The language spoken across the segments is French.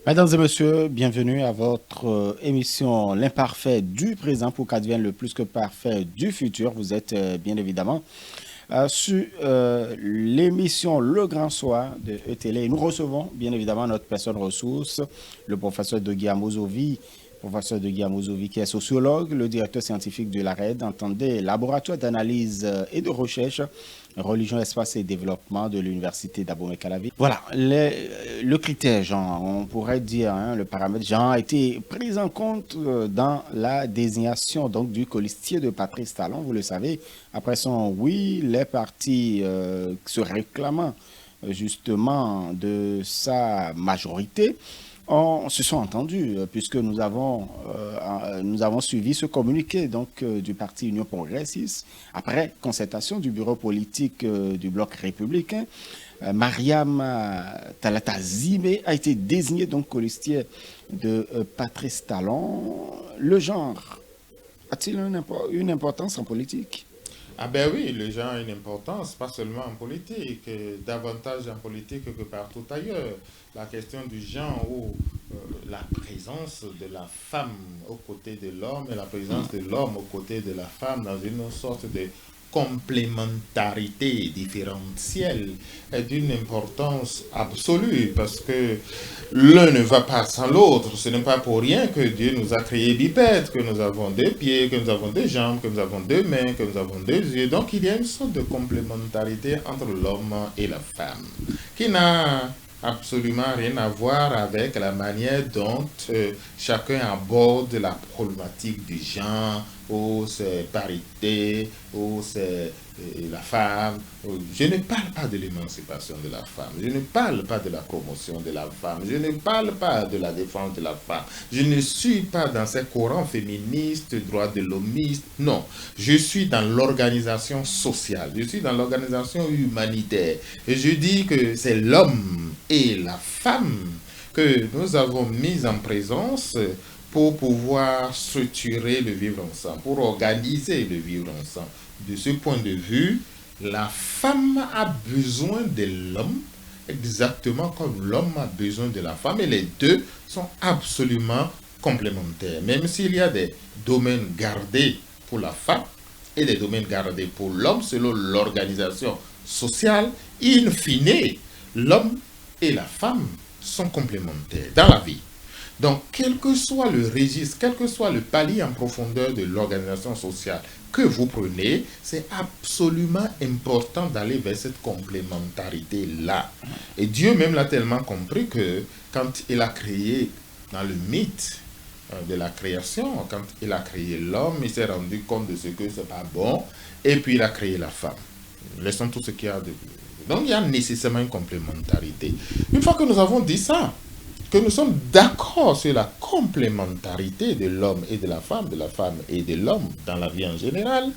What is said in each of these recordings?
Mesdames et messieurs, bienvenue à votre émission L'imparfait du présent pour qu'advienne le plus que parfait du futur. Vous êtes bien évidemment sur l'émission Le Grand Soir de ETL. Nous recevons bien évidemment notre personne ressource, le professeur de Guillaume professeur de Guillaume qui est sociologue, le directeur scientifique de l'ARED, entendez, laboratoire d'analyse et de recherche, religion, espace et développement de l'université d'Abomey-Calavi. Voilà, le critère genre, on pourrait dire, hein, le paramètre genre a été pris en compte dans la désignation donc du colistier de Patrice Talon, vous le savez, après son oui, les partis se réclamant justement de sa majorité se sont entendus puisque nous avons suivi ce communiqué donc du parti Union progressiste après concertation du bureau politique du bloc républicain. Mariam Talata Zime a été désignée donc colistière de Patrice Talon. Le genre a-t-il une importance en politique? Ah ben oui, le genre a une importance, pas seulement en politique, davantage en politique que partout ailleurs. La question du genre ou la présence de la femme aux côtés de l'homme et la présence de l'homme aux côtés de la femme dans une sorte de complémentarité différentielle est d'une importance absolue parce que l'un ne va pas sans l'autre. Ce n'est pas pour rien que Dieu nous a créés bipèdes, que nous avons deux pieds, que nous avons deux jambes, que nous avons deux mains, que nous avons deux yeux. Donc il y a une sorte de complémentarité entre l'homme et la femme qui n'a absolument rien à voir avec la manière dont chacun aborde la problématique du genre, ou c'est parité, ou c'est la femme. Je ne parle pas de l'émancipation de la femme, je ne parle pas de la promotion de la femme, je ne parle pas de la défense de la femme, je ne suis pas dans ces courants féministes, droits de l'homiste, non. Je suis dans l'organisation sociale, je suis dans l'organisation humanitaire. Et je dis que c'est l'homme et la femme que nous avons mis en présence pour pouvoir structurer le vivre ensemble, pour organiser le vivre ensemble. De ce point de vue, la femme a besoin de l'homme exactement comme l'homme a besoin de la femme et les deux sont absolument complémentaires. Même s'il y a des domaines gardés pour la femme et des domaines gardés pour l'homme selon l'organisation sociale, in fine, l'homme et la femme sont complémentaires dans la vie. Donc, quel que soit le registre, quel que soit le palier en profondeur de l'organisation sociale que vous prenez, c'est absolument important d'aller vers cette complémentarité-là. Et Dieu même l'a tellement compris que quand il a créé dans le mythe de la création, quand il a créé l'homme, il s'est rendu compte de ce que c'est pas bon, et puis il a créé la femme. Laissons tout ce qu'il y a de... Donc, il y a nécessairement une complémentarité. Une fois que nous avons dit ça, que nous sommes d'accord sur la complémentarité de l'homme et de la femme et de l'homme dans la vie en général,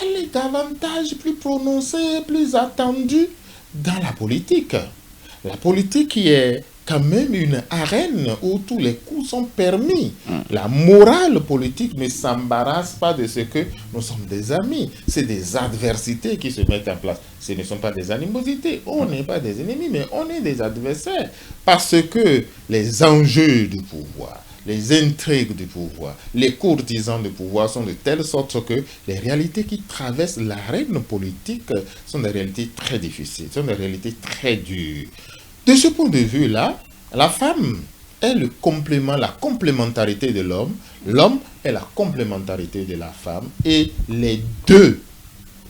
elle est davantage plus prononcée, plus attendue dans la politique. La politique qui est quand même une arène où tous les coups sont permis. La morale politique ne s'embarrasse pas de ce que nous sommes des amis. C'est des adversités qui se mettent en place. Ce ne sont pas des animosités. On n'est pas des ennemis, mais on est des adversaires. Parce que les enjeux du pouvoir, les intrigues du pouvoir, les courtisans du pouvoir sont de telle sorte que les réalités qui traversent l'arène politique sont des réalités très difficiles, sont des réalités très dures. De ce point de vue-là, la femme est le complément, la complémentarité de l'homme, l'homme est la complémentarité de la femme, et les deux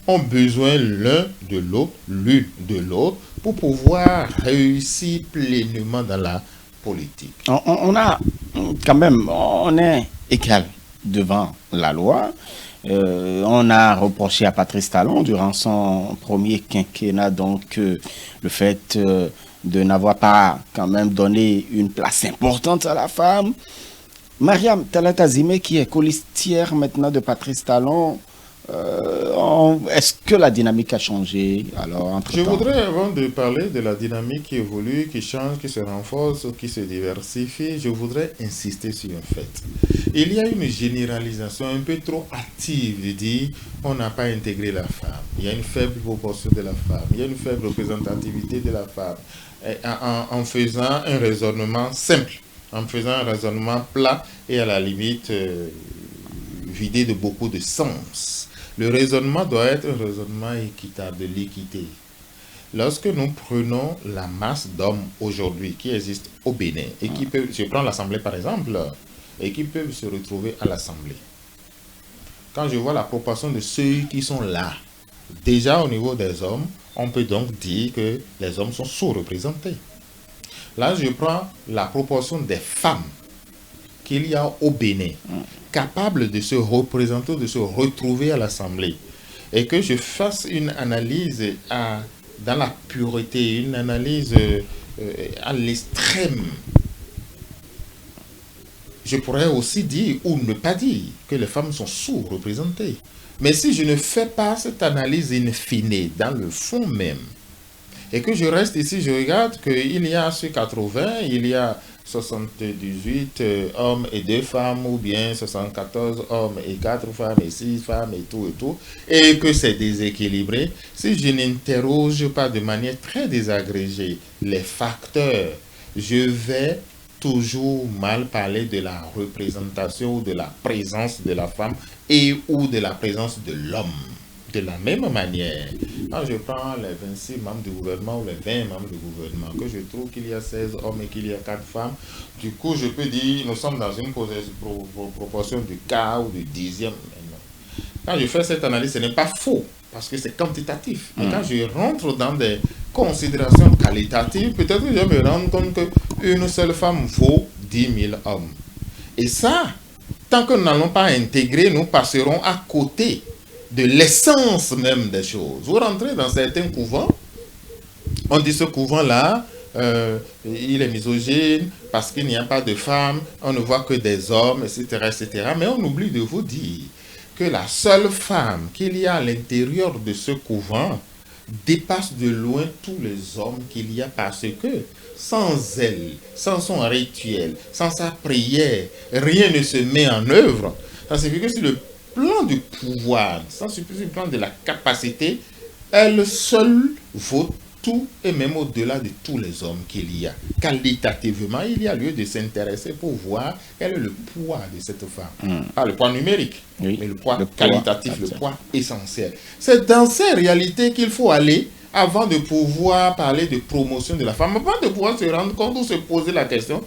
ont besoin l'un de l'autre, l'une de l'autre, pour pouvoir réussir pleinement dans la politique. On a quand même, on est égal devant la loi. On a reproché à Patrice Talon durant son premier quinquennat donc le fait de n'avoir pas quand même donné une place importante à la femme. Mariam Talata Zime, qui est colistière maintenant de Patrice Talon, est-ce que la dynamique a changé alors Je entre-temps? voudrais, avant de parler de la dynamique qui évolue, qui change, qui se renforce, qui se diversifie, je voudrais insister sur un fait. Il y a une généralisation un peu trop active de dire on n'a pas intégré la femme. Il y a une faible proportion de la femme. Il y a une faible représentativité de la femme. En faisant un raisonnement simple. en faisant un raisonnement plat et à la limite vidé de beaucoup de sens. Le raisonnement doit être un raisonnement équitable, de l'équité. Lorsque nous prenons la masse d'hommes aujourd'hui qui existent au Bénin et qui peuvent, je prends l'Assemblée par exemple, et qui peuvent se retrouver à l'Assemblée. Quand je vois la proportion de ceux qui sont là, déjà au niveau des hommes, on peut donc dire que les hommes sont sous-représentés. Là, je prends la proportion des femmes qu'il y a au Bénin, capables de se représenter, de se retrouver à l'Assemblée, et que je fasse une analyse dans la pureté, une analyse à l'extrême. Je pourrais aussi dire, ou ne pas dire, que les femmes sont sous-représentées. Mais si je ne fais pas cette analyse in fine, dans le fond même, et que je reste ici, je regarde qu'il y a sur 80, il y a 78 hommes et 2 femmes, ou bien 74 hommes et 4 femmes, et 6 femmes, et tout, et que c'est déséquilibré, si je n'interroge pas de manière très désagrégée les facteurs, je vais toujours mal parler de la représentation ou de la présence de la femme et ou de la présence de l'homme. De la même manière, quand je prends les 26 membres du gouvernement ou les 20 membres du gouvernement, que je trouve qu'il y a 16 hommes et qu'il y a 4 femmes, du coup je peux dire nous sommes dans une proportion du quart ou du dixième. Quand je fais cette analyse, ce n'est pas faux, parce que c'est quantitatif. Et quand je rentre dans des considérations qualitatives, peut-être que je me rends compte qu'une seule femme vaut 10 000 hommes. Et ça, tant que nous n'allons pas intégrer, nous passerons à côté de l'essence même des choses. Vous rentrez dans certains couvents, on dit ce couvent-là, il est misogyne parce qu'il n'y a pas de femmes, on ne voit que des hommes, etc., etc. Mais on oublie de vous dire que la seule femme qu'il y a à l'intérieur de ce couvent dépasse de loin tous les hommes qu'il y a, parce que sans elle, sans son rituel, sans sa prière, rien ne se met en œuvre. Ça signifie que sur le plan du pouvoir, sans sur le plan de la capacité, elle seule vaut tout et même au-delà de tous les hommes qu'il y a. Qualitativement, il y a lieu de s'intéresser pour voir quel est le poids de cette femme. Pas le poids numérique, mais le poids qualitatif, le poids essentiel. C'est dans ces réalités qu'il faut aller avant de pouvoir parler de promotion de la femme, avant de pouvoir se rendre compte ou se poser la question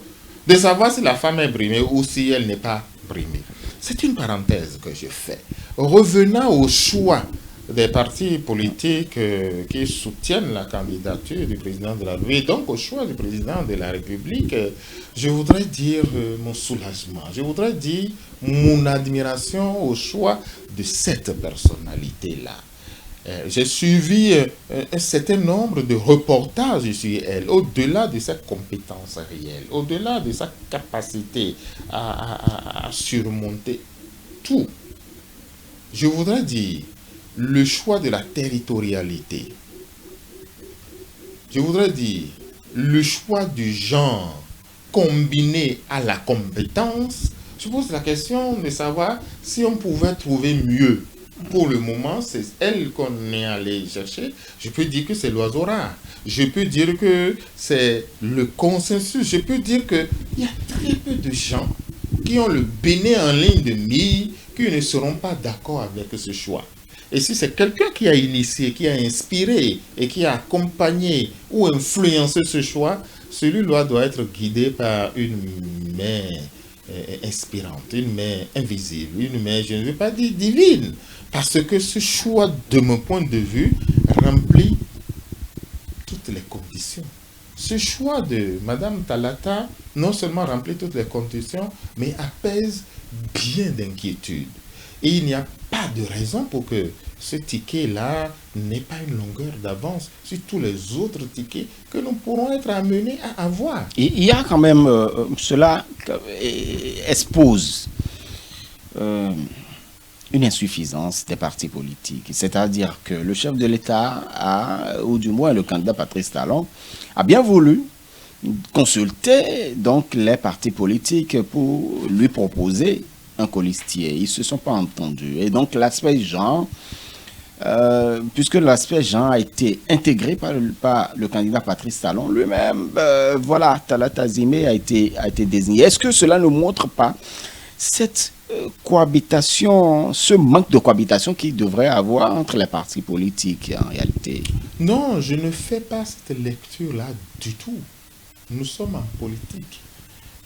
de savoir si la femme est brimée ou si elle n'est pas brimée. C'est une parenthèse que je fais. Revenant au choix des partis politiques qui soutiennent la candidature du président de la République, et donc au choix du président de la République, je voudrais dire mon soulagement, je voudrais dire mon admiration au choix de cette personnalité-là. J'ai suivi un certain nombre de reportages sur elle, au-delà de sa compétence réelle, au-delà de sa capacité à surmonter tout. Je voudrais dire le choix de la territorialité. Je voudrais dire le choix du genre combiné à la compétence. Je pose la question de savoir si on pouvait trouver mieux. Pour le moment, c'est elle qu'on est allé chercher. Je peux dire que c'est l'oiseau rare. Je peux dire que c'est le consensus. Je peux dire qu'il y a très peu de gens qui ont le Bénin en ligne de mire, qui ne seront pas d'accord avec ce choix. Et si c'est quelqu'un qui a initié, qui a inspiré et qui a accompagné ou influencé ce choix, celui-là doit être guidé par une main inspirante, une main invisible, une main, je ne veux pas dire divine, parce que ce choix, de mon point de vue, remplit toutes les conditions. Ce choix de Madame Talata non seulement remplit toutes les conditions, mais apaise bien d'inquiétude. Et il n'y a pas de raison pour que ce ticket-là n'ait pas une longueur d'avance sur tous les autres tickets que nous pourrons être amenés à avoir. Il y a quand même, cela expose une insuffisance des partis politiques. C'est-à-dire que le chef de l'État, ou du moins le candidat Patrice Talon, a bien voulu consulter donc les partis politiques pour lui proposer un colistier. Ils ne se sont pas entendus. Et donc l'aspect genre puisque l'aspect genre a été intégré par le candidat Patrice Talon lui-même. Voilà, Talata Zimé a été désigné. Est-ce que cela ne montre pas cette cohabitation, ce manque de cohabitation qu'il devrait avoir entre les partis politiques en réalité? Non, je ne fais pas cette lecture-là du tout. Nous sommes en politique.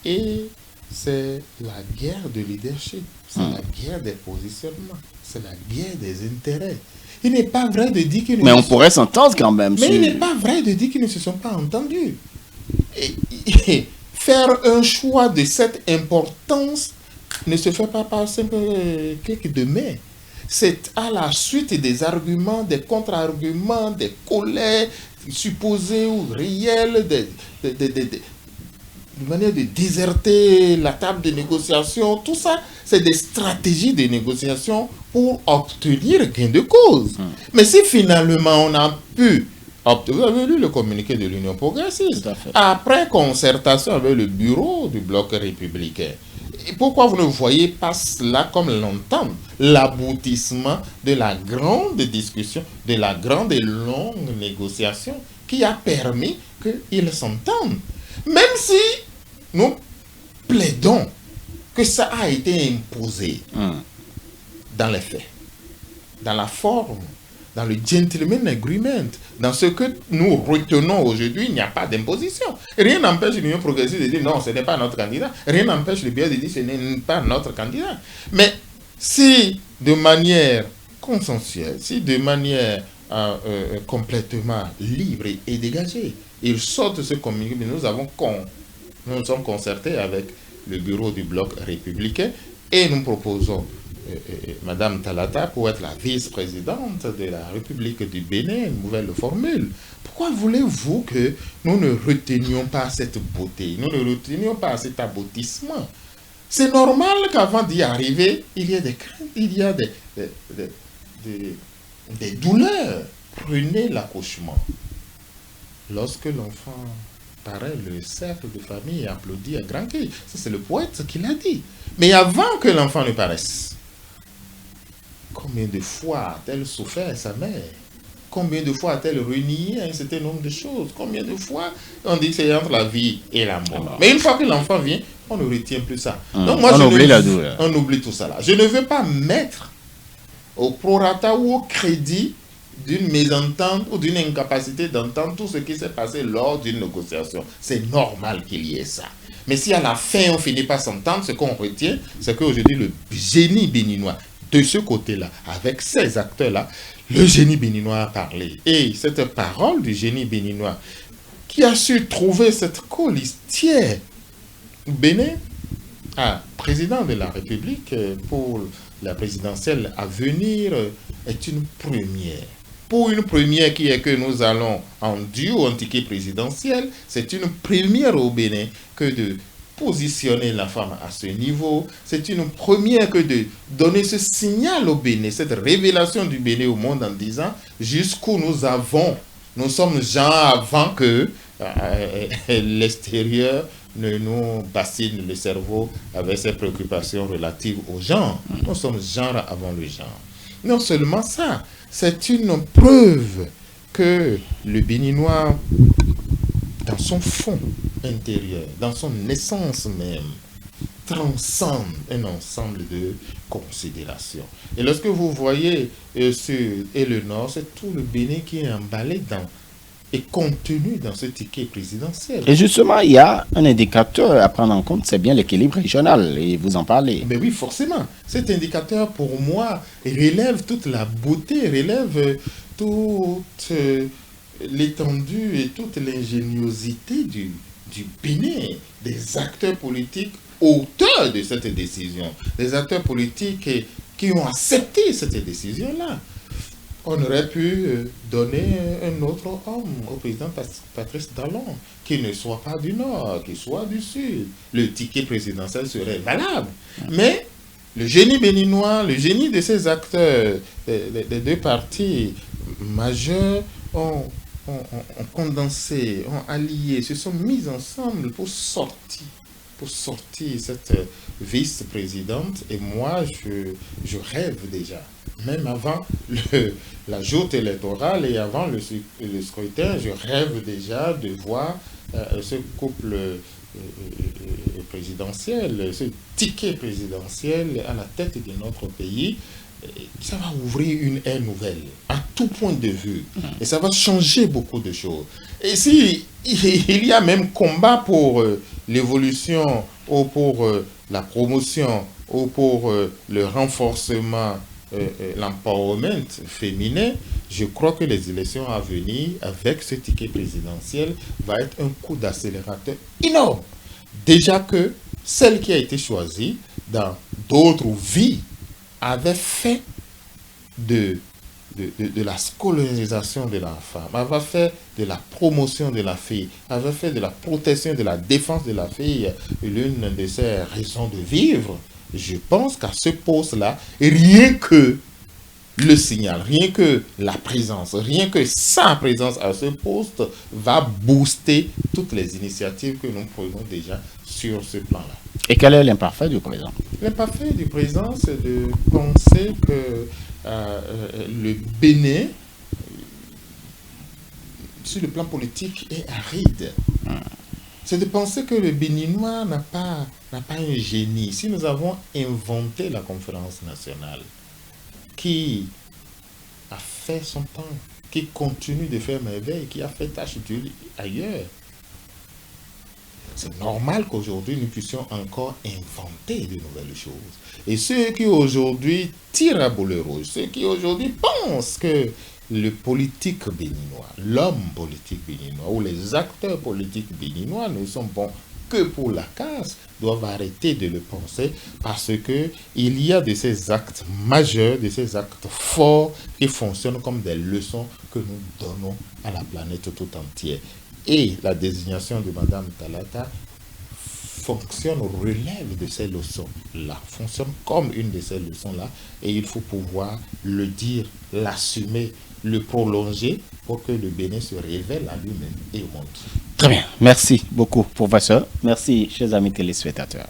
Et c'est la guerre de leadership, c'est la guerre des positionnements, c'est la guerre des intérêts. Il n'est pas vrai de dire qu'ils ne Mais on pourrait s'entendre quand même. Mais il n'est pas vrai de dire qu'ils ne se sont pas entendus. Et faire un choix de cette importance ne se fait pas par simple clic de main. C'est à la suite des arguments, des contre-arguments, des colères supposées ou réelles, de manière de déserter la table de négociation. Tout ça, c'est des stratégies de négociation pour obtenir gain de cause. Mais si finalement on a pu... Vous avez lu le communiqué de l'Union progressiste. Après concertation avec le bureau du bloc républicain. Et pourquoi vous ne voyez pas cela comme l'entente, l'aboutissement de la grande discussion, de la grande et longue négociation qui a permis qu'ils s'entendent? Même si nous plaidons que ça a été imposé dans les faits, dans la forme, dans le gentleman agreement, dans ce que nous retenons aujourd'hui, il n'y a pas d'imposition. Rien n'empêche l'Union progressiste de dire non, ce n'est pas notre candidat. Rien n'empêche le BS de dire ce n'est pas notre candidat. Mais si de manière consensuelle, si de manière complètement libre et dégagée, ils sortent ce communiqué, nous nous sommes concertés avec le bureau du bloc républicain et nous proposons Madame Talata pour être la vice-présidente de la République du Bénin, une nouvelle formule. Pourquoi voulez-vous que nous ne retenions pas cette beauté, nous ne retenions pas cet aboutissement? C'est normal qu'avant d'y arriver, il y ait des craintes, il y a des douleurs. Prenez l'accouchement. Lorsque l'enfant paraît, le cercle de famille applaudit à grand cri. Ça, c'est le poète qui l'a dit. Mais avant que l'enfant ne paraisse, combien de fois a-t-elle souffert sa mère? Combien de fois a-t-elle renié un certain nombre de choses? Combien de fois on dit que c'est entre la vie et la mort? Mais une fois que l'enfant vient, on ne retient plus ça. Donc moi, on oublie la douleur. On oublie tout ça là. Je ne veux pas mettre au prorata ou au crédit d'une mésentente ou d'une incapacité d'entendre tout ce qui s'est passé lors d'une négociation. C'est normal qu'il y ait ça. Mais si à la fin on finit par s'entendre, ce qu'on retient, c'est qu'aujourd'hui le génie béninois, de ce côté-là, avec ces acteurs-là, le génie béninois a parlé. Et cette parole du génie béninois, qui a su trouver cette colistière Bénin, président de la République pour la présidentielle à venir, est une première. Pour une première qui est que nous allons en duo en ticket présidentiel, c'est une première au Bénin que de positionner la femme à ce niveau. C'est une première que de donner ce signal au Bénin, cette révélation du Bénin au monde en disant jusqu'où nous sommes gens avant que l'extérieur ne nous bassine le cerveau avec ses préoccupations relatives au genre. Nous sommes genre avant le genre. Non seulement ça, c'est une preuve que le Béninois, dans son fond intérieur, dans son essence même, transcende un ensemble de considérations. Et lorsque vous voyez Sud et le Nord, c'est tout le Bénin qui est emballé et contenu dans ce ticket présidentiel. Et justement, il y a un indicateur à prendre en compte, c'est bien l'équilibre régional, et vous en parlez. Mais oui, forcément. Cet indicateur, pour moi, relève toute la beauté, relève toute l'étendue et toute l'ingéniosité du Bénin, des acteurs politiques auteurs de cette décision, des acteurs politiques qui ont accepté cette décision-là. On aurait pu donner un autre homme au président Patrice Talon, qui ne soit pas du Nord, qui soit du Sud. Le ticket présidentiel serait valable. Mais le génie béninois, le génie de ces acteurs des deux partis majeurs ont condensé, ont allié, se sont mis ensemble pour sortir cette vice-présidente. Et moi, je rêve déjà même avant la joute électorale et avant le scrutin, je rêve déjà de voir ce couple présidentiel, ce ticket présidentiel à la tête de notre pays. Ça va ouvrir une ère nouvelle à tout point de vue et ça va changer beaucoup de choses. Et si il y a même combat pour l'évolution ou pour la promotion ou pour le renforcement, l'empowerment féminin, je crois que les élections à venir avec ce ticket présidentiel va être un coup d'accélérateur énorme. Déjà que celle qui a été choisie dans d'autres vies avait fait de la scolarisation de la femme, avait fait de la promotion de la fille, avait fait de la protection, de la défense de la fille l'une de ses raisons de vivre. Je pense qu'à ce poste-là, rien que le signal, rien que la présence, rien que sa présence à ce poste va booster toutes les initiatives que nous prenons déjà sur ce plan-là. Et quel est l'imparfait du président? L'imparfait du président, c'est de penser que le Bénin, sur le plan politique, est aride. C'est de penser que le Béninois n'a pas un génie. Si nous avons inventé la conférence nationale, qui a fait son temps, qui continue de faire merveille, qui a fait tâche d'huile ailleurs, c'est normal qu'aujourd'hui nous puissions encore inventer de nouvelles choses. Et ceux qui aujourd'hui tirent à boulet rouge, ceux qui aujourd'hui pensent que le politique béninois, l'homme politique béninois ou les acteurs politiques béninois ne sont bons que pour la casse, doivent arrêter de le penser parce que il y a de ces actes majeurs, de ces actes forts qui fonctionnent comme des leçons que nous donnons à la planète tout entière. Et la désignation de Madame Talata fonctionne, relève de ces leçons-là, fonctionne comme une de ces leçons-là, et il faut pouvoir le dire, l'assumer, le prolonger pour que le Bénin se révèle à lui-même et au monde. Très bien, merci beaucoup, professeur. Merci, chers amis téléspectateurs.